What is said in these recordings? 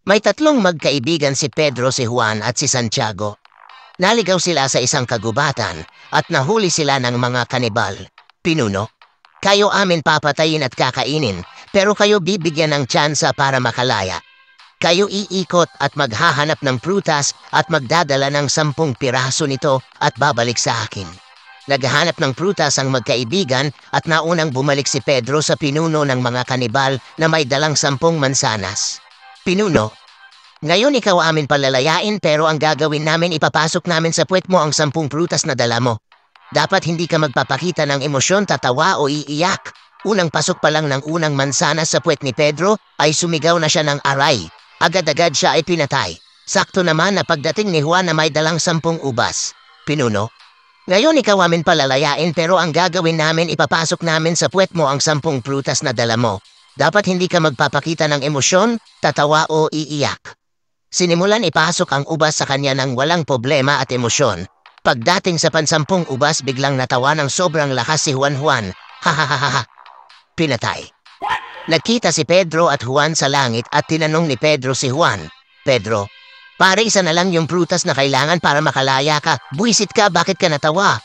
May tatlong magkaibigan si Pedro, si Juan at si Santiago. Naligaw sila sa isang kagubatan at nahuli sila ng mga kanibal. Pinuno, kayo amin papatayin at kakainin, pero kayo bibigyan ng tsansa para makalaya. Kayo iikot at maghahanap ng prutas at magdadala ng 10 piraso nito at babalik sa akin. Naghahanap ng prutas ang magkaibigan at naunang bumalik si Pedro sa pinuno ng mga kanibal na may dalang 10 mansanas. Pinuno, ngayon ikaw amin palalayain pero ang gagawin namin ipapasok namin sa puwet mo ang 10 prutas na dala mo. Dapat hindi ka magpapakita ng emosyon, tatawa o iiyak. Unang pasok pa lang ng unang mansanas sa puwet ni Pedro ay sumigaw na siya ng aray. Agad-agad siya ay pinatay. Sakto naman na pagdating ni Juan na may dalang 10 ubas. Pinuno, ngayon ikaw amin palalayain pero ang gagawin namin ipapasok namin sa puwet mo ang 10 prutas na dala mo. Dapat hindi ka magpapakita ng emosyon, tatawa o iiyak. Sinimulan ipasok ang ubas sa kanya ng walang problema at emosyon. Pagdating sa 10 ubas biglang natawa ng sobrang lakas si Juan. Hahaha. Pinatay. Nagkita si Pedro at Juan sa langit at tinanong ni Pedro si Juan, Pedro, pare isa na lang yung prutas na kailangan para makalaya ka. Buisit ka, bakit ka natawa?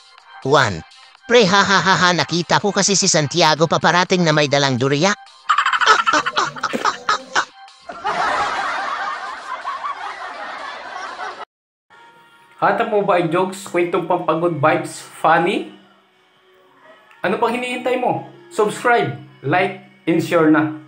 Juan, pre hahaha, nakita ko kasi si Santiago paparating na may dalang duriya. Hanap mo ba ay jokes, kwentong pampagod vibes, funny? Ano pang hinihintay mo? Subscribe, like, and share na.